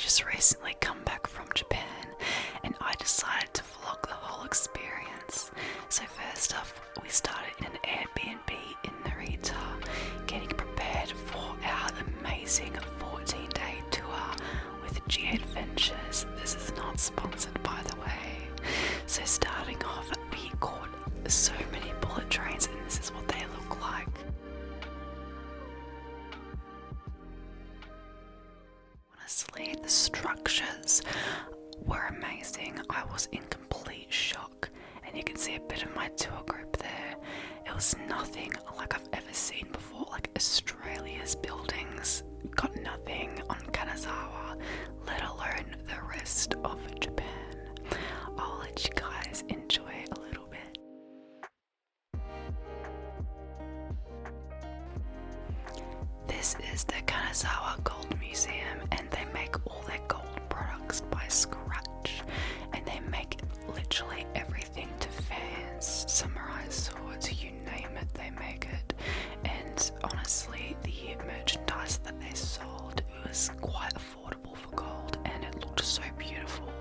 just recently come back from Japan and I decided to vlog the whole experience. So first off, we started in an Airbnb in Narita, getting prepared for our amazing 14-day tour with G Adventures. This is not sponsored, by the way. So starting off, we caught so many bullet trains, and this is what they look like. Honestly, the structures were amazing. I was in complete shock, and you can see a bit of my tour group there. It was nothing like I've ever seen before. Like Australia's buildings got nothing on Kanazawa, let alone the rest of Japan. I'll let you guys enjoy a little bit. This is the Kanazawa Gold Museum, and they make all their gold products by scratch, and they make literally everything to fans, samurai swords, you name it, they make it. And honestly, the merchandise that they sold, it was quite affordable for gold, and it looked so beautiful.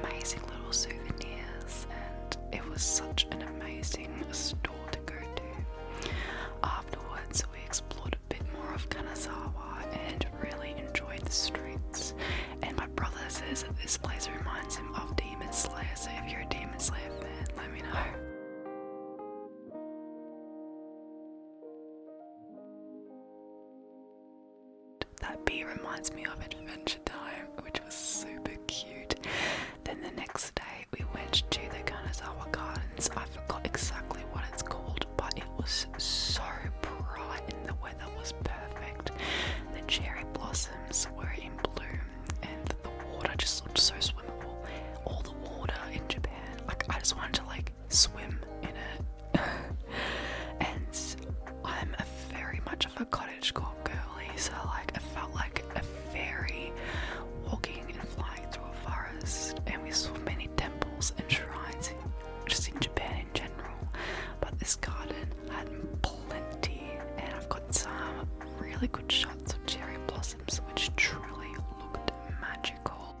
Amazing little souvenirs, and it was such an amazing store to go to. Afterwards, we explored a bit more of Kanazawa and really enjoyed the streets. And my brother says that this place reminds him of Demon Slayer, so if you're a Demon Slayer fan, let me know. That bee reminds me of Adventure Time, which was super cute. Then the next day we went to the Kanazawa Gardens. I forgot exactly what it's called, but it was so bright and the weather was perfect. The cherry blossoms were in bloom and the water just looked so swimmable. All the water in Japan, like I just wanted to like swim in it. And I'm a very much of a cottagecore girly, so like I felt like a fairy walking and flying through a forest. And we saw many temples and shrines just in Japan in general, but this garden had plenty, and I've got some really good shots of cherry blossoms which truly looked magical.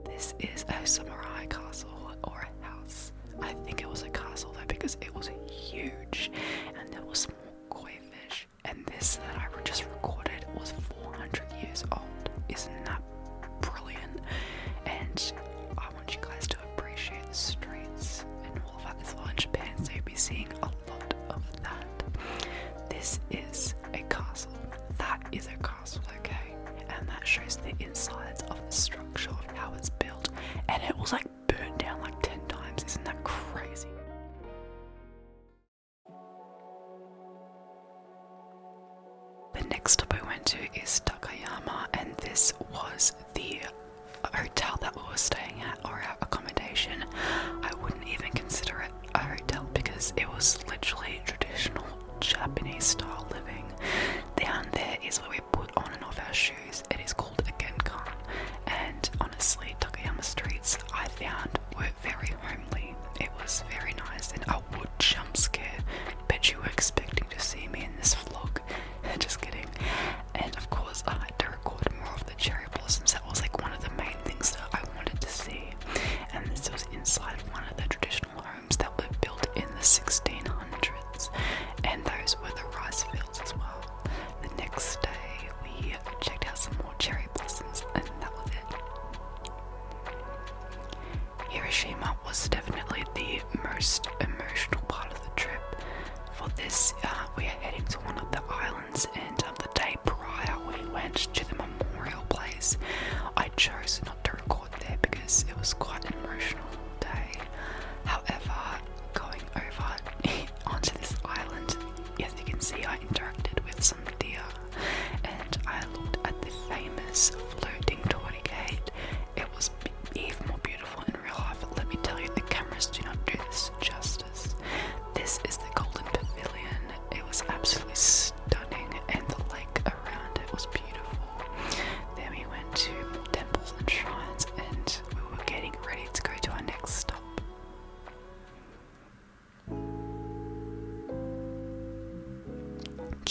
This is a samurai castle or a house. I think it was a castle though because it was huge and there was small koi fish. And this that I just recorded was 400 years old. Isn't that brilliant? And I want you guys to appreciate the streets and all of that as well in Japan, so you'll be seeing a lot of that. This is a castle. That is a castle, okay? And that shows the insides of the structure of how it's built, and it was like burnt down like 10 times. Isn't that crazy? The next stop I went to is Takayama, and this was the hotel that we were staying at, or our accommodation. I wouldn't even consider it a hotel because it was literally traditional Japanese style living. Down there is where we put on and off our shoes. It is called a genkan, and honestly Takayama streets I found were very homely. It was very nice, and I would jump scare. Bet you were expecting to see me in this vlog. Just kidding. And of course I had to record more of the cherry blossoms. That was like one of the main things that I wanted to see. And this was inside one of the traditional homes that were built in the 1600s, and those were the rice fields as well.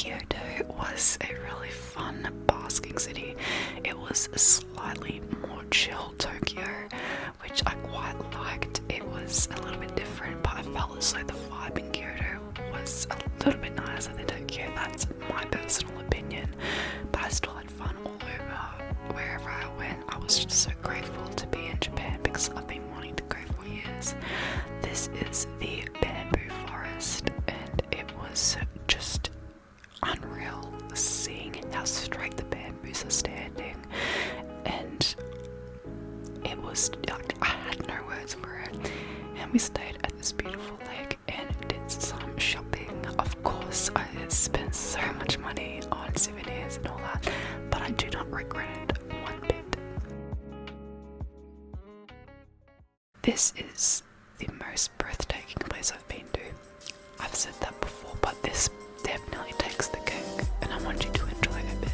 Kyoto was a really fun basking city. It was a slightly more chill Tokyo, which I quite liked. It was a little bit different, but I felt as though the vibe in Kyoto was a little bit nicer than Tokyo. That's my personal opinion, but I still had fun all over wherever I went. I was just so grateful to be in Japan because I've been wanting to go for years. This is the bamboo forest, and it was just unreal seeing how straight the bamboos are standing, and it was like I had no words for it. And we stayed at this beautiful lake and did some shopping. Of course, I spent so much money on souvenirs and all that, but I do not regret it one bit. This is the most breathtaking place I've been to. I've said that before, but this definitely takes the cake, and I want you to enjoy it a bit.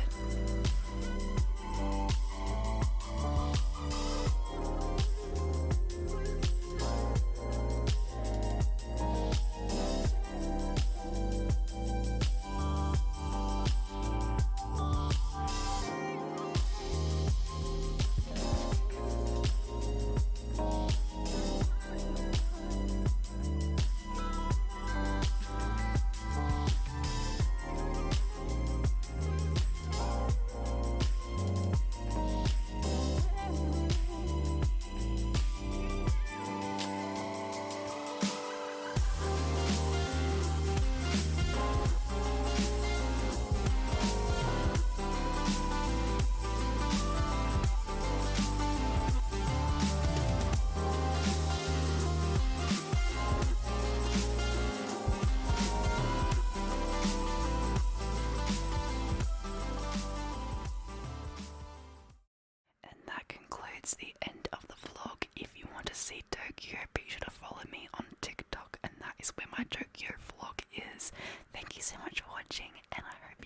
The end of the vlog. If you want to see Tokyo, be sure to follow me on TikTok, and that is where my Tokyo vlog is. Thank you so much for watching, and I hope